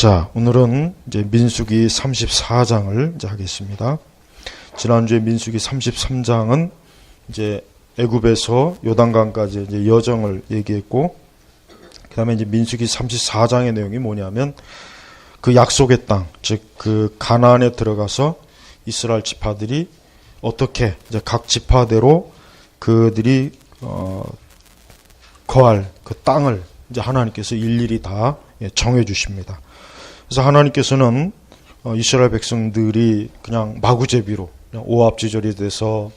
자, 오늘은 이제 민수기 34장을 이제 하겠습니다. 지난주에 민수기 33장은 이제 애굽에서 요단강까지 이제 여정을 얘기했고, 그다음에 이제 민수기 34장의 내용이 뭐냐면 그 약속의 땅, 즉 그 가나안에 들어가서 이스라엘 지파들이 어떻게 이제 각 지파대로 그들이 거할 그 땅을 이제 하나님께서 일일이 다 정해 주십니다. 그래서 하나님께서는 이스라엘 백성들이 그냥 마구제비로 그냥 오합지졸이 돼서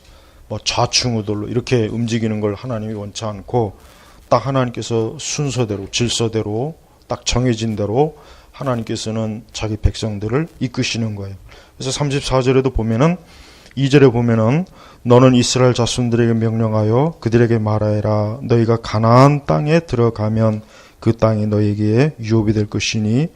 뭐 좌충우돌로 이렇게 움직이는 걸 하나님이 원치 않고, 딱 하나님께서 순서대로 질서대로 딱 정해진 대로 하나님께서는 자기 백성들을 이끄시는 거예요. 그래서 34절에도 보면은 2절에 보면은 너는 이스라엘 자손들에게 명령하여 그들에게 말하여라. 너희가 가나안 땅에 들어가면 그 땅이 너희에게 유업이 될 것이니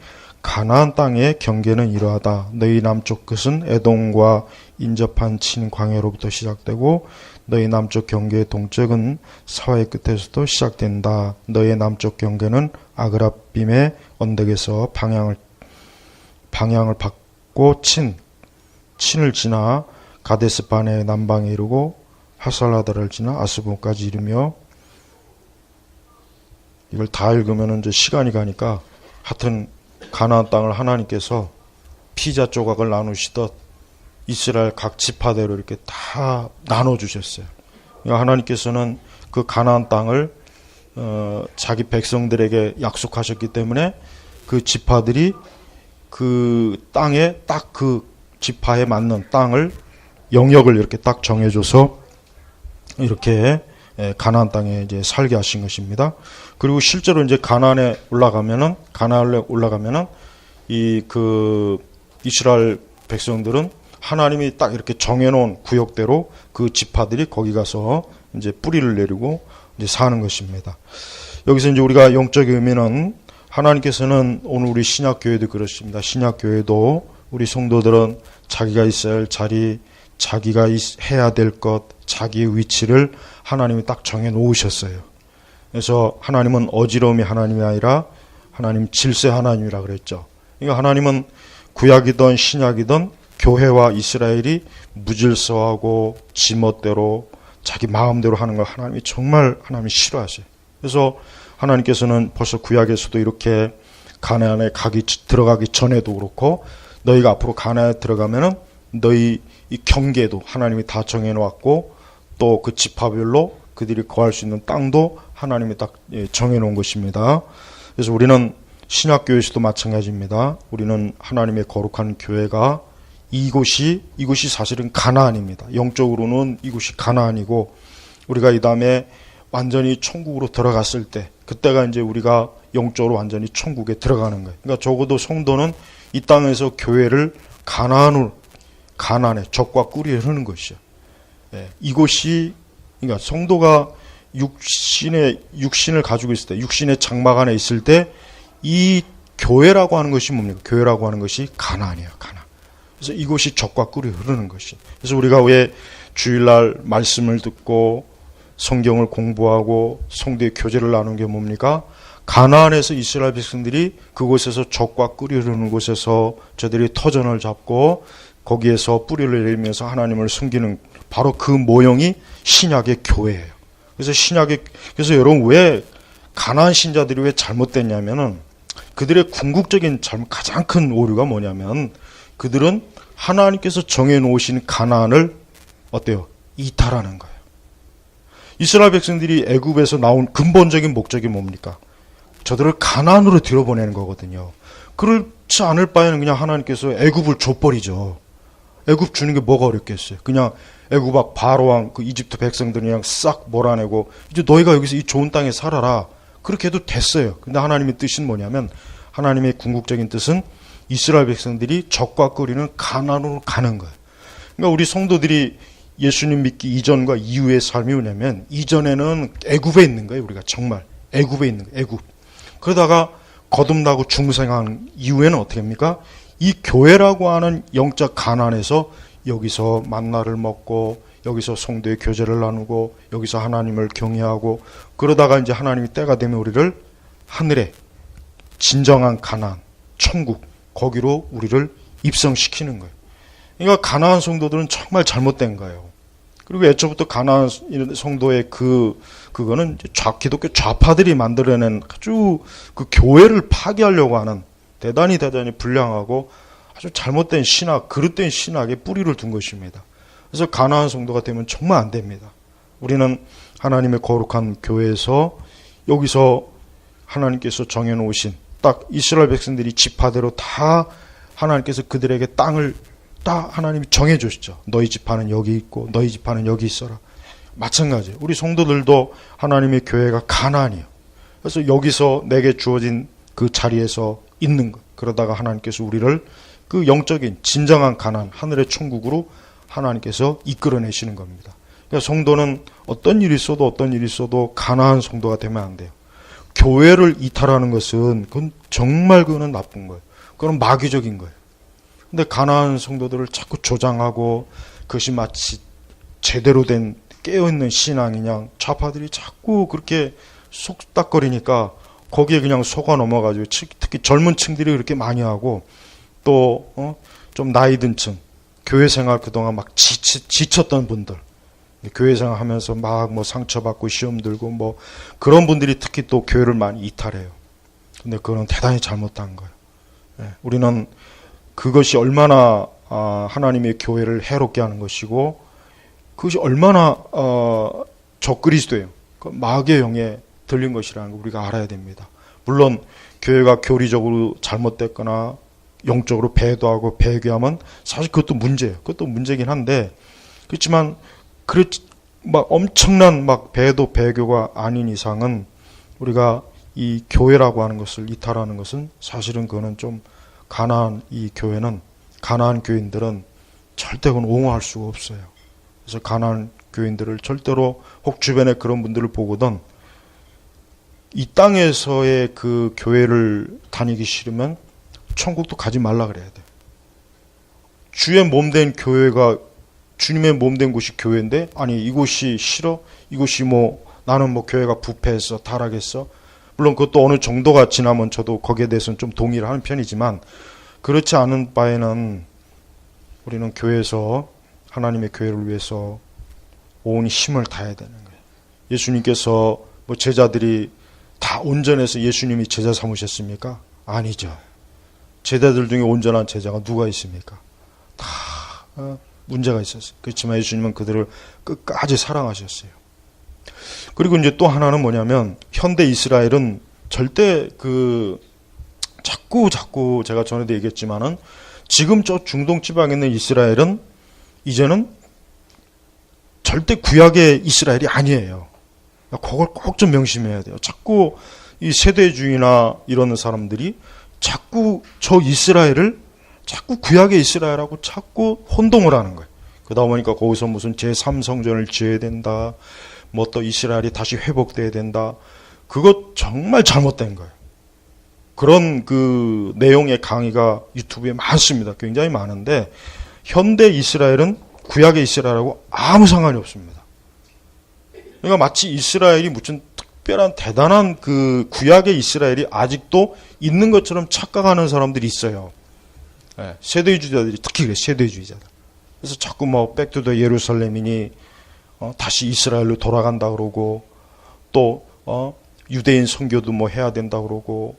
가나안 땅의 경계는 이러하다. 너희 남쪽 끝은 에돔과 인접한 친 광야로부터 시작되고 너희 남쪽 경계의 동쪽은 사와의 끝에서도 시작된다. 너희 남쪽 경계는 아그라빔의 언덕에서 방향을 받고 친을 지나 가데스 바네의 남방에 이르고 하살라다를 지나 아스본까지 이르며, 이걸 다 읽으면 이제 시간이 가니까 하여튼 가나안 땅을 하나님께서 피자 조각을 나누시듯 이스라엘 각 지파대로 이렇게 다 나눠주셨어요. 그러니까 하나님께서는 그 가나안 땅을 자기 백성들에게 약속하셨기 때문에 그 지파들이 그 땅에 딱 그 지파에 맞는 땅을 영역을 이렇게 딱 정해줘서 이렇게 가나안 땅에 이제 살게 하신 것입니다. 그리고 실제로 이제 가나안에 올라가면은 이 그 이스라엘 백성들은 하나님이 딱 이렇게 정해놓은 구역대로 그 지파들이 거기 가서 이제 뿌리를 내리고 이제 사는 것입니다. 여기서 이제 우리가 영적 의미는, 하나님께서는 오늘 우리 신약교회도 그렇습니다. 신약교회도 우리 성도들은 자기가 있어야 할 자리, 자기가 해야 될 것, 자기의 위치를 하나님이 딱 정해 놓으셨어요. 그래서 하나님은 어지러움이 하나님이 아니라 하나님 질서 하나님이라 그랬죠. 그러니까 하나님은 구약이든 신약이든 교회와 이스라엘이 무질서하고 지멋대로 자기 마음대로 하는 걸 하나님이 정말 싫어하세요. 그래서 하나님께서는 벌써 구약에서도 이렇게 가나안에 들어가기 전에도 그렇고, 너희가 앞으로 가나안에 들어가면은 너희 이 경계도 하나님이 다 정해놓았고, 또 그 지파별로 그들이 거할 수 있는 땅도 하나님이 딱 정해놓은 것입니다. 그래서 우리는 신약교회에서도 마찬가지입니다. 우리는 하나님의 거룩한 교회가 이곳이 사실은 가나안입니다. 영적으로는 이곳이 가나안이고, 우리가 이 다음에 완전히 천국으로 들어갔을 때, 그때가 이제 우리가 영적으로 완전히 천국에 들어가는 거예요. 그러니까 적어도 성도는 이 땅에서 교회를 가나안에 젖과 꿀이 흐르는 것이죠. 이곳이, 그러니까 성도가 육신을 가지고 있을 때, 육신의 장막 안에 있을 때, 이 교회라고 하는 것이 뭡니까? 교회라고 하는 것이 가나안이에요, 가나안. 그래서 이곳이 젖과 꿀이 흐르는 것이. 그래서 우리가 왜 주일날 말씀을 듣고 성경을 공부하고 성도의 교제를 나누는 게 뭡니까? 가나안에서 이스라엘 백성들이 그곳에서 젖과 꿀이 흐르는 곳에서 저들이 터전을 잡고 거기에서 뿌리를 내리면서 하나님을 숨기는 바로 그 모형이 신약의 교회예요. 그래서 여러분, 왜 가나안 신자들이 왜 잘못됐냐면은, 그들의 궁극적인 가장 큰 오류가 뭐냐면, 그들은 하나님께서 정해놓으신 가나안을 어때요? 이탈하는 거예요. 이스라엘 백성들이 애굽에서 나온 근본적인 목적이 뭡니까? 저들을 가나안으로 들여보내는 거거든요. 그렇지 않을 바에는 그냥 하나님께서 애굽을 줘버리죠. 애굽 주는 게 뭐가 어렵겠어요? 그냥 애굽 왕 바로왕 그 이집트 백성들 그냥 싹 몰아내고 이제 너희가 여기서 이 좋은 땅에 살아라, 그렇게 해도 됐어요. 근데 하나님의 뜻은 뭐냐면, 하나님의 궁극적인 뜻은 이스라엘 백성들이 젖과 꿀이는 가나안으로 가는 거예요. 그러니까 우리 성도들이 예수님 믿기 이전과 이후의 삶이 뭐냐면, 이전에는 애굽에 있는 거예요. 우리가 정말 애굽에 있는 거예요. 애굽. 그러다가 거듭나고 중생한 이후에는 어떻게 합니까? 이 교회라고 하는 영적 가나안에서 여기서 만나를 먹고, 여기서 성도의 교제를 나누고, 여기서 하나님을 경외하고, 그러다가 이제 하나님이 때가 되면 우리를 하늘에 진정한 가나안, 천국, 거기로 우리를 입성시키는 거예요. 그러니까 가나안 성도들은 정말 잘못된 거예요. 그리고 애초부터 가나안 성도의 그거는 기독교 좌파들이 만들어낸 아주 그 교회를 파괴하려고 하는 대단히 불량하고 아주 잘못된 신학, 그릇된 신학에 뿌리를 둔 것입니다. 그래서 가나안 성도가 되면 정말 안 됩니다. 우리는 하나님의 거룩한 교회에서 여기서 하나님께서 정해놓으신 딱 이스라엘 백성들이 지파대로 다 하나님께서 그들에게 땅을 딱 하나님이 정해주시죠. 너희 지파는 여기 있고 너희 지파는 여기 있어라. 마찬가지예요. 우리 성도들도 하나님의 교회가 가나안이에요. 그래서 여기서 내게 주어진 그 자리에서 있는 것. 그러다가 하나님께서 우리를 그 영적인 진정한 가나안, 하늘의 천국으로 하나님께서 이끌어내시는 겁니다. 그러니까 성도는 어떤 일이 있어도 가나안 성도가 되면 안 돼요. 교회를 이탈하는 것은 그건 나쁜 거예요. 그건 마귀적인 거예요. 근데 가나안 성도들을 자꾸 조장하고 그것이 마치 제대로 된 깨어있는 신앙이냐 좌파들이 자꾸 그렇게 속닥거리니까 거기에 그냥 속아 넘어가지고 특히 젊은 층들이 그렇게 많이 하고 또 좀 나이 든 층, 교회 생활 그동안 막 지쳤던 분들, 교회 생활 하면서 막 뭐 상처받고 시험 들고 뭐 그런 분들이 특히 또 교회를 많이 이탈해요. 근데 그건 대단히 잘못한 거예요. 우리는 그것이 얼마나 하나님의 교회를 해롭게 하는 것이고 그것이 얼마나 적그리스도예요. 마귀의 영에 들린 것이라는 걸 우리가 알아야 됩니다. 물론 교회가 교리적으로 잘못됐거나 영적으로 배도하고 배교하면 사실 그것도 문제예요. 그것도 문제긴 한데 그렇지만 막 엄청난 막 배도 배교가 아닌 이상은 우리가 이 교회라고 하는 것을 이탈하는 것은 사실은 그거는 좀 가나안 이 교회는 가나안 교인들은 절대 그건 옹호할 수가 없어요. 그래서 가나안 교인들을 절대로 혹 주변에 그런 분들을 보거든 이 땅에서의 그 교회를 다니기 싫으면 천국도 가지 말라 그래야 돼. 주의 몸된 교회가 주님의 몸된 곳이 교회인데 아니 이곳이 싫어? 이곳이 뭐 나는 뭐 교회가 부패했어 타락했어? 물론 그것도 어느 정도가 지나면 저도 거기에 대해서는 좀 동의를 하는 편이지만 그렇지 않은 바에는 우리는 교회에서 하나님의 교회를 위해서 온 힘을 다해야 되는 거예요. 예수님께서 뭐 제자들이 다 온전해서 예수님이 제자 삼으셨습니까? 아니죠. 제자들 중에 온전한 제자가 누가 있습니까? 다 문제가 있었어요. 그렇지만 예수님은 그들을 끝까지 사랑하셨어요. 그리고 이제 또 하나는 뭐냐면 현대 이스라엘은 절대 자꾸 제가 전에도 얘기했지만은 지금 저 중동 지방에 있는 이스라엘은 이제는 절대 구약의 이스라엘이 아니에요. 그걸 꼭 좀 명심해야 돼요. 자꾸 이 세대주의나 이런 사람들이 자꾸 저 이스라엘을 자꾸 구약의 이스라엘하고 자꾸 혼동을 하는 거예요. 그러다 보니까 거기서 무슨 제3성전을 지어야 된다. 뭐 또 이스라엘이 다시 회복돼야 된다. 그것 정말 잘못된 거예요. 그런 그 내용의 강의가 유튜브에 많습니다. 굉장히 많은데 현대 이스라엘은 구약의 이스라엘하고 아무 상관이 없습니다. 그러니까 마치 이스라엘이 무슨 특별한 대단한 그 구약의 이스라엘이 아직도 있는 것처럼 착각하는 사람들이 있어요. 세대주의자들이 특히 그래 세대주의자들. 그래서 자꾸 뭐 백투더 예루살렘이니 다시 이스라엘로 돌아간다 그러고 또 유대인 선교도 뭐 해야 된다 그러고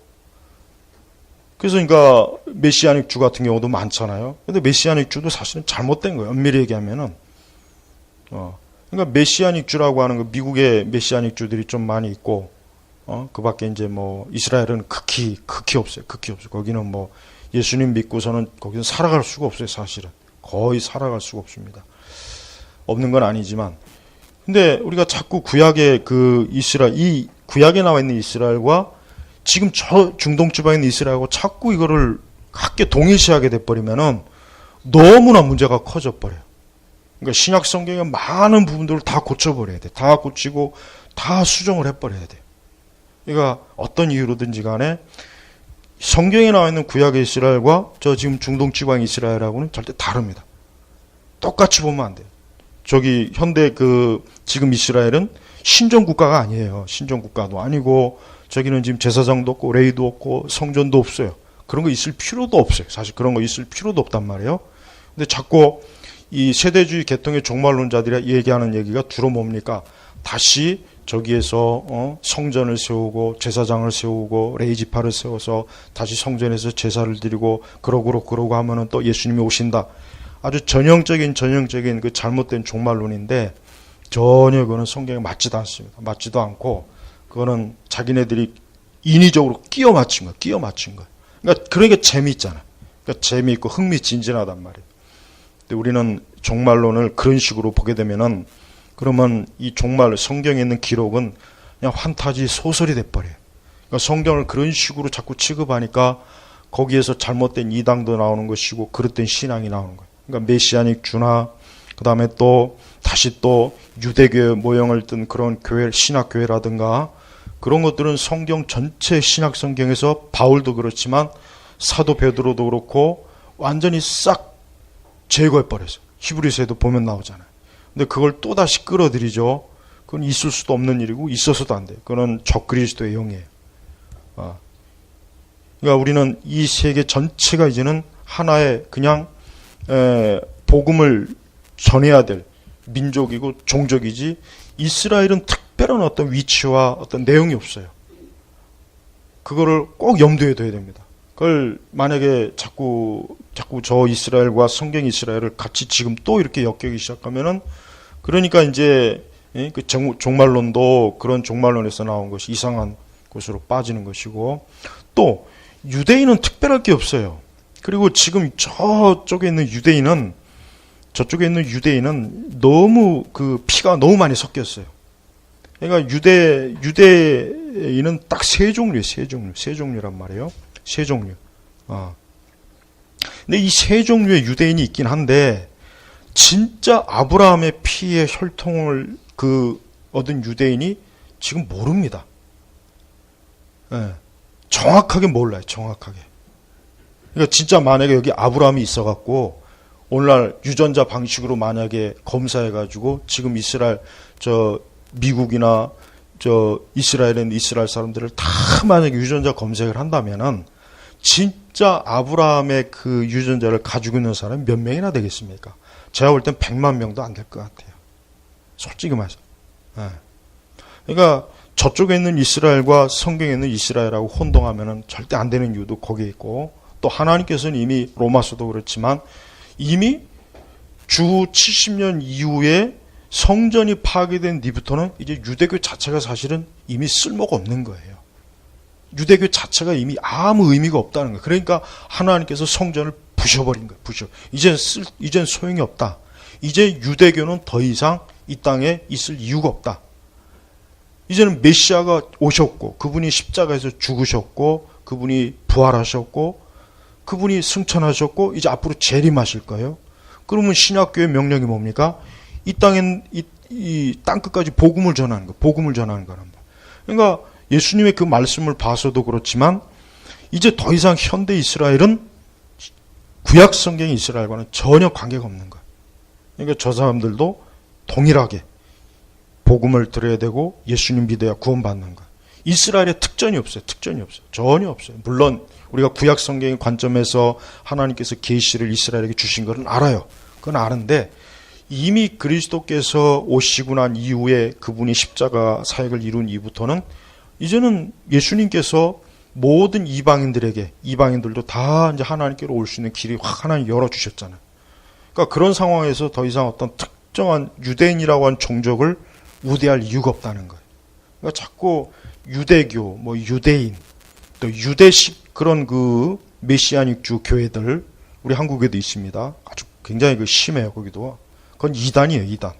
그래서 그러니까 메시아닉 주 같은 경우도 많잖아요. 근데 메시아닉 주도 사실은 잘못된 거예요. 엄밀히 얘기하면은 그러니까 메시아닉 주라고 하는 거 미국의 메시아닉 주들이 좀 많이 있고 그 밖에 이제 뭐 이스라엘은 극히 없어요. 극히 없어요. 거기는 뭐 예수님 믿고서는 거기는 살아갈 수가 없어요. 사실은 거의 살아갈 수가 없습니다. 없는 건 아니지만 근데 우리가 자꾸 구약의 그 이스라엘 이 구약에 나와 있는 이스라엘과 지금 저 중동 지방에 있는 이스라엘하고 자꾸 이거를 함께 동일시하게 돼버리면은 너무나 문제가 커져 버려요. 그러니까 신약 성경의 많은 부분들을 다 고쳐버려야 돼. 다 고치고 다 수정을 해버려야 돼. 그러니까 어떤 이유로든지 간에 성경에 나와 있는 구약의 이스라엘과 저 지금 중동 지방 이스라엘하고는 절대 다릅니다. 똑같이 보면 안 돼요. 저기 현대 그 지금 이스라엘은 신정 국가가 아니에요. 신정 국가도 아니고 저기는 지금 제사장도 없고 레이도 없고 성전도 없어요. 그런 거 있을 필요도 없어요. 사실 그런 거 있을 필요도 없단 말이에요. 근데 자꾸 이 세대주의 계통의 종말론자들이 얘기하는 얘기가 주로 뭡니까? 다시 저기에서 성전을 세우고 제사장을 세우고 레이지파를 세워서 다시 성전에서 제사를 드리고 그러고 하면은 또 예수님이 오신다. 아주 전형적인 그 잘못된 종말론인데 전혀 그거는 성경에 맞지도 않습니다. 맞지도 않고 그거는 자기네들이 인위적으로 끼워 맞춘 거예요. 그러니까 재미있잖아. 그러니까 재미있고 흥미진진하단 말이에요. 근데 우리는 종말론을 그런 식으로 보게 되면은 그러면 이 종말 성경에 있는 기록은 그냥 환타지 소설이 돼버려요. 그러니까 성경을 그런 식으로 자꾸 취급하니까 거기에서 잘못된 이당도 나오는 것이고 그릇된 신앙이 나오는 거예요. 그러니까 메시아닉 주나 그 다음에 또 다시 또 유대교의 모형을 뜬 그런 교회, 신학교회라든가 그런 것들은 성경 전체 신약 성경에서 바울도 그렇지만 사도 베드로도 그렇고 완전히 싹 제거해버렸어요. 히브리서에도 보면 나오잖아요. 근데 그걸 또다시 끌어들이죠. 그건 있을 수도 없는 일이고 있어서도 안 돼요. 그건 적그리스도의 영이에요. 그러니까 우리는 이 세계 전체가 이제는 하나의 그냥 복음을 전해야 될 민족이고 종족이지 이스라엘은 특별한 어떤 위치와 어떤 내용이 없어요. 그거를 꼭 염두에 둬야 됩니다. 그걸 만약에 자꾸 저 이스라엘과 성경 이스라엘을 같이 지금 또 이렇게 엮이기 시작하면은 그러니까 이제 그 종말론도 그런 종말론에서 나온 것이 이상한 곳으로 빠지는 것이고 또 유대인은 특별할 게 없어요. 그리고 지금 저쪽에 있는 유대인은 너무 그 피가 너무 많이 섞였어요. 그러니까 유대인은 딱 세 종류란 말이에요. 세 종류. 근데 이 세 종류의 유대인이 있긴 한데 진짜 아브라함의 피의 혈통을 얻은 유대인이 지금 모릅니다. 정확하게 몰라요. 정확하게. 그러니까 진짜 만약에 여기 아브라함이 있어갖고 오늘날 유전자 방식으로 만약에 검사해가지고 지금 이스라엘 미국이나 이스라엘에 있는 이스라엘 사람들을 다 만약에 유전자 검색을 한다면은 진짜 아브라함의 그 유전자를 가지고 있는 사람이 몇 명이나 되겠습니까? 제가 볼 땐 100만 명도 안 될 것 같아요. 솔직히 말해서. 그러니까 저쪽에 있는 이스라엘과 성경에 있는 이스라엘하고 혼동하면은 절대 안 되는 이유도 거기에 있고 또 하나님께서는 이미 로마서도 그렇지만 이미 주 70년 이후에 성전이 파괴된 뒤부터는 이제 유대교 자체가 사실은 이미 쓸모가 없는 거예요. 유대교 자체가 이미 아무 의미가 없다는 거예요. 그러니까 하나님께서 성전을 부셔버린 거예요. 이젠 소용이 없다. 이제 유대교는 더 이상 이 땅에 있을 이유가 없다. 이제는 메시아가 오셨고 그분이 십자가에서 죽으셨고 그분이 부활하셨고 그분이 승천하셨고 이제 앞으로 재림하실 거예요. 그러면 신약교의 명령이 뭡니까? 이 땅엔 이 땅 끝까지 복음을 전하는 거, 복음을 전하는 거란 말이에요. 그러니까 예수님의 그 말씀을 봐서도 그렇지만 이제 더 이상 현대 이스라엘은 구약 성경 이스라엘과는 전혀 관계가 없는 거예요. 그러니까 저 사람들도 동일하게 복음을 들어야 되고 예수님 믿어야 구원받는 거예요. 이스라엘의 특전이 없어요. 전혀 없어요. 물론 우리가 구약 성경의 관점에서 하나님께서 계시를 이스라엘에게 주신 것은 알아요. 그건 아는데 이미 그리스도께서 오시고 난 이후에 그분이 십자가 사역을 이룬 이후부터는 이제는 예수님께서 모든 이방인들도 다 이제 하나님께로 올 수 있는 길이 확 하나님 열어주셨잖아요. 그러니까 그런 상황에서 더 이상 어떤 특정한 유대인이라고 하는 종족을 우대할 이유가 없다는 거예요. 그러니까 자꾸 유대교, 유대인, 또 유대식 그런 그 메시아닉주 교회들 우리 한국에도 있습니다. 아주 굉장히 심해요. 거기도. 그건 이단이에요. 이단.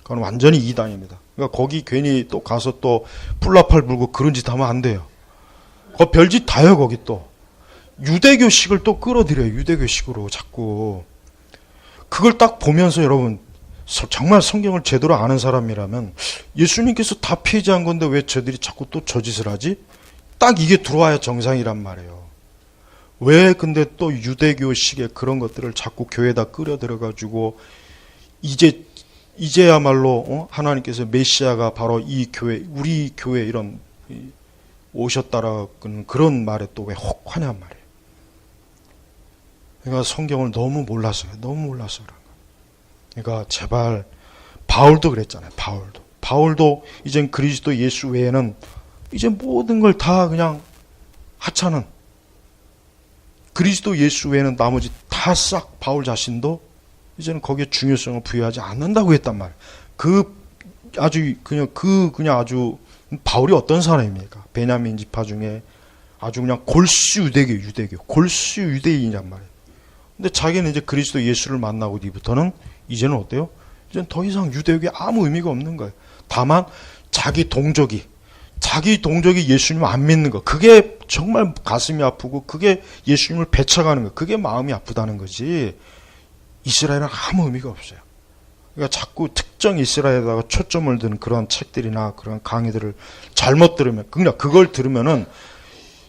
그건 완전히 이단입니다. 그러니까 거기 괜히 또 가서 또 뿔나팔 불고 그런 짓 하면 안 돼요. 그 별짓 다 해요. 거기 또. 유대교식을 또 끌어들여요. 유대교식으로 자꾸. 그걸 딱 보면서 여러분 정말 성경을 제대로 아는 사람이라면 예수님께서 다 폐지한 건데 왜 저들이 자꾸 또 저 짓을 하지? 딱 이게 들어와야 정상이란 말이에요. 왜 근데 또 유대교식의 그런 것들을 자꾸 교회에다 끌어들여가지고 이제야말로 하나님께서 메시아가 바로 이 교회, 우리 교회 이런 오셨다라는 그런 말에 또 왜 혹하냔 말이에요. 그러니까 성경을 너무 몰라서요. 너무 몰라서 그런 거예요. 그러니까 제발, 바울도 그랬잖아요. 바울도 이젠 그리스도 예수 외에는 이제 모든 걸 다 그냥 하찮은, 그리스도 예수 외에는 나머지 다 싹 바울 자신도 이제는 거기에 중요성을 부여하지 않는다고 했단 말이에요. 그냥 아주 바울이 어떤 사람입니까? 베냐민 지파 중에 아주 그냥 골수 유대교, 골수 유대인이란 말이에요. 근데 자기는 이제 그리스도 예수를 만나고 뒤부터는 이제는 어때요? 이제는 더 이상 유대교에 아무 의미가 없는 거예요. 다만 자기 동족이 예수님을 안 믿는 거, 그게 정말 가슴이 아프고 그게 예수님을 배척하는 거, 그게 마음이 아프다는 거지. 이스라엘은 아무 의미가 없어요. 그러니까 자꾸 특정 이스라엘에다가 초점을 둔 그런 책들이나 그런 강의들을 잘못 들으면, 그냥 그걸 들으면은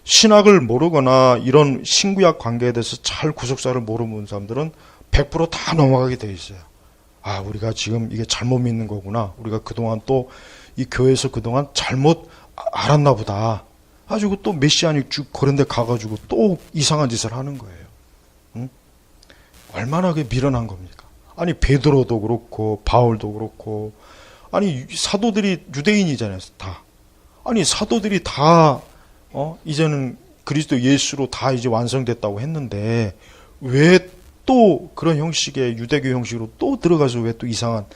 신학을 모르거나 이런 신구약 관계에 대해서 잘 구속사를 모르는 사람들은 100% 다 넘어가게 돼 있어요. 아, 우리가 지금 이게 잘못 믿는 거구나. 우리가 그동안 또 이 교회에서 그동안 잘못 알았나 보다. 가지고 또 메시아닉 쭉 그런 데 가가지고 또 이상한 짓을 하는 거예요. 응? 얼마나 그게 미련한 겁니까? 아니, 베드로도 그렇고 바울도 그렇고, 아니 사도들이 유대인이잖아요. 다. 아니 사도들이 다 이제는 그리스도 예수로 다 이제 완성됐다고 했는데 왜 또 그런 형식의 유대교 형식으로 또 들어가서 왜 또 이상한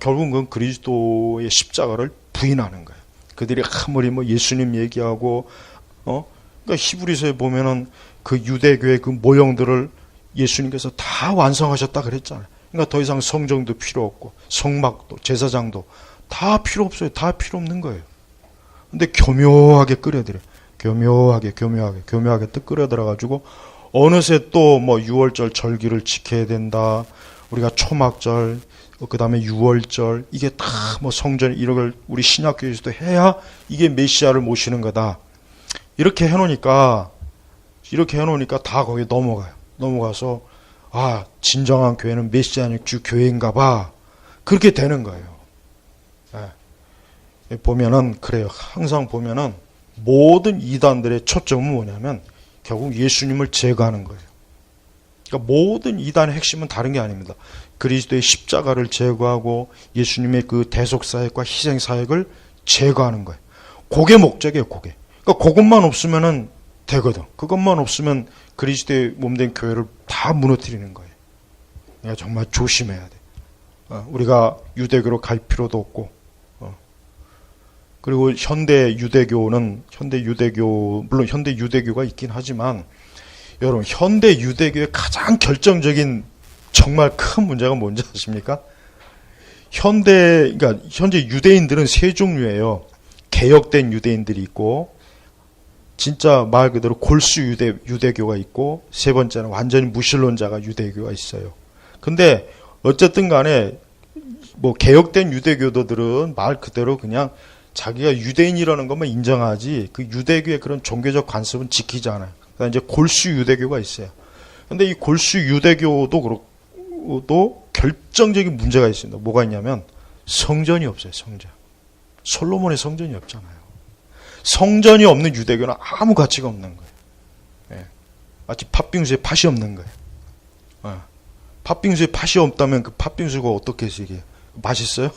결국은 그건 그리스도의 십자가를 부인하는 거예요. 그들이 아무리 뭐 예수님 얘기하고 그러니까 히브리서에 보면은 그 유대교의 그 모형들을 예수님께서 다 완성하셨다 그랬잖아요. 그러니까 더 이상 성정도 필요 없고 성막도 제사장도 다 필요 없어요. 다 필요 없는 거예요. 근데 교묘하게 끌어들여요. 교묘하게 또 끌어들여가지고 어느새 또 뭐 6월절 절기를 지켜야 된다. 우리가 초막절, 그 다음에 6월절, 이게 다 뭐 성전 이런 걸 우리 신약교에서도 해야 이게 메시아를 모시는 거다. 이렇게 해놓으니까 다 거기에 넘어가요. 넘어가서 아, 진정한 교회는 메시아닉 주 교회인가 봐. 그렇게 되는 거예요. 네. 보면은 그래요. 항상 보면은 모든 이단들의 초점은 뭐냐면 결국 예수님을 제거하는 거예요. 그러니까 모든 이단의 핵심은 다른 게 아닙니다. 그리스도의 십자가를 제거하고 예수님의 그 대속사역과 희생사역을 제거하는 거예요. 그게 목적이에요. 그게. 그러니까 그것만 없으면은 되거든. 그것만 없으면 그리스도의 몸된 교회를 다 무너뜨리는 거예요. 그러니까 정말 조심해야 돼. 우리가 유대교로 갈 필요도 없고, 그리고 현대 유대교가 있긴 하지만, 여러분, 현대 유대교의 가장 결정적인 정말 큰 문제가 뭔지 아십니까? 그러니까 현재 유대인들은 세 종류예요. 개혁된 유대인들이 있고, 진짜 말 그대로 골수 유대교가 있고, 세 번째는 완전히 무신론자가 유대교가 있어요. 근데 어쨌든 간에 뭐 개혁된 유대교도들은 말 그대로 그냥 자기가 유대인이라는 것만 인정하지 그 유대교의 그런 종교적 관습은 지키지 않아요. 그러니까 이제 골수 유대교가 있어요. 근데 이 골수 유대교도 그렇고 결정적인 문제가 있습니다. 뭐가 있냐면 성전이 없어요. 성전. 솔로몬의 성전이 없잖아요. 성전이 없는 유대교는 아무 가치가 없는 거예요. 예. 마치 팥빙수에 팥이 없는 거예요. 팥빙수에 팥이 없다면 그 팥빙수가 어떻게 해서 이게 맛있어요?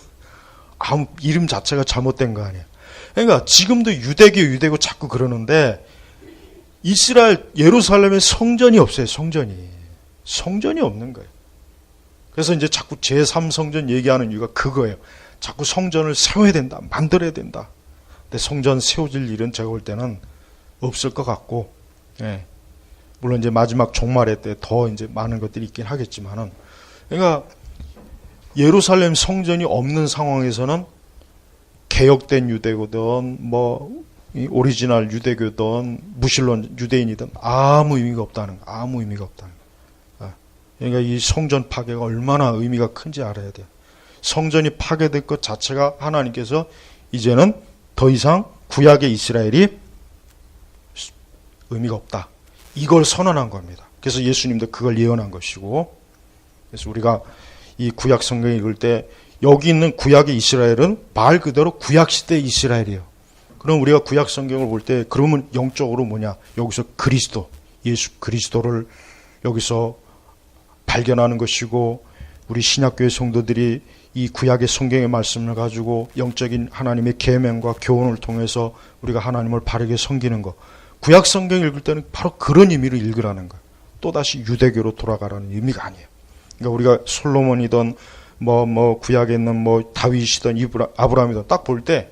아무 이름 자체가 잘못된 거 아니에요. 그러니까 지금도 유대교 자꾸 그러는데 이스라엘 예루살렘에 성전이 없어요. 성전이 없는 거예요. 그래서 이제 자꾸 제3성전 얘기하는 이유가 그거예요. 자꾸 성전을 세워야 된다, 만들어야 된다. 근데 성전 세워질 일은 제가 볼 때는 없을 것 같고, 예. 물론 이제 마지막 종말회 때 더 이제 많은 것들이 있긴 하겠지만은, 그러니까 예루살렘 성전이 없는 상황에서는 개혁된 유대교든 뭐 오리지널 유대교든 무신론 유대인이든 아무 의미가 없다는 거. 아무 의미가 없다는 거. 그러니까 이 성전 파괴가 얼마나 의미가 큰지 알아야 돼요. 성전이 파괴될 것 자체가 하나님께서 이제는 더 이상 구약의 이스라엘이 의미가 없다. 이걸 선언한 겁니다. 그래서 예수님도 그걸 예언한 것이고, 그래서 우리가 이 구약 성경을 읽을 때 여기 있는 구약의 이스라엘은 말 그대로 구약 시대의 이스라엘이에요. 그럼 우리가 구약 성경을 볼 때 그러면 영적으로 뭐냐? 여기서 그리스도, 예수 그리스도를 여기서 발견하는 것이고, 우리 신약교회 성도들이 이 구약의 성경의 말씀을 가지고 영적인 하나님의 계명과 교훈을 통해서 우리가 하나님을 바르게 섬기는 것, 구약 성경 읽을 때는 바로 그런 의미로 읽으라는 거예요. 또다시 유대교로 돌아가라는 의미가 아니에요. 그러니까 우리가 솔로몬이든 구약에 있는 다윗이든 아브라함이든 딱 볼 때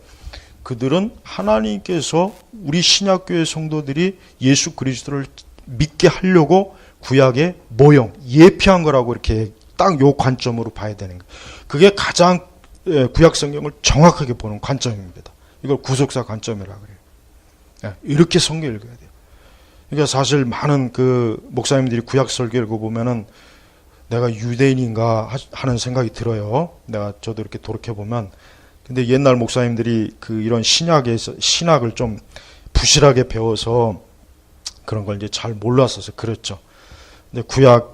그들은 하나님께서 우리 신약교회 성도들이 예수 그리스도를 믿게 하려고 구약의 모형, 예표한 거라고 이렇게 딱 요 관점으로 봐야 되는 거예요. 그게 가장 구약 성경을 정확하게 보는 관점입니다. 이걸 구속사 관점이라고 그래요. 이렇게 성경 읽어야 돼요. 그러니까 사실 많은 목사님들이 구약 설교 읽어보면은 내가 유대인인가 하는 생각이 들어요. 저도 이렇게 돌이켜보면. 근데 옛날 목사님들이 이런 신학을 좀 부실하게 배워서 그런 걸 이제 잘 몰랐어서 그렇죠. 근데 구약에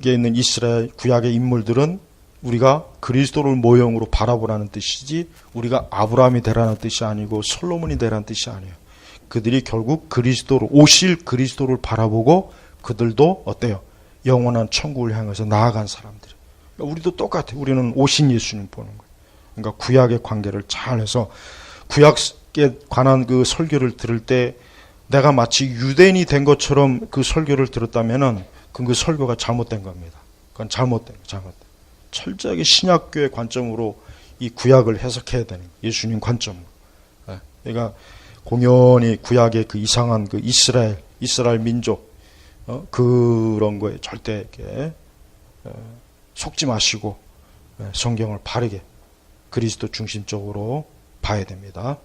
있는 이스라엘, 구약의 인물들은 우리가 그리스도를 모형으로 바라보라는 뜻이지, 우리가 아브라함이 되라는 뜻이 아니고 솔로몬이 되라는 뜻이 아니에요. 그들이 결국 오실 그리스도를 바라보고 그들도 어때요? 영원한 천국을 향해서 나아간 사람들. 그러니까 우리도 똑같아요. 우리는 오신 예수님 보는 거예요. 그러니까 구약의 관계를 잘 해서 구약에 관한 그 설교를 들을 때 내가 마치 유대인이 된 것처럼 그 설교를 들었다면은 그 설교가 잘못된 겁니다. 그건 잘못된. 철저하게 신약교의 관점으로 이 구약을 해석해야 되는 거예요. 예수님 관점으로. 그러니까 공연히 구약의 그 이상한 그 이스라엘 민족 그런 거에 절대 이렇게 속지 마시고 성경을 바르게 그리스도 중심적으로 봐야 됩니다.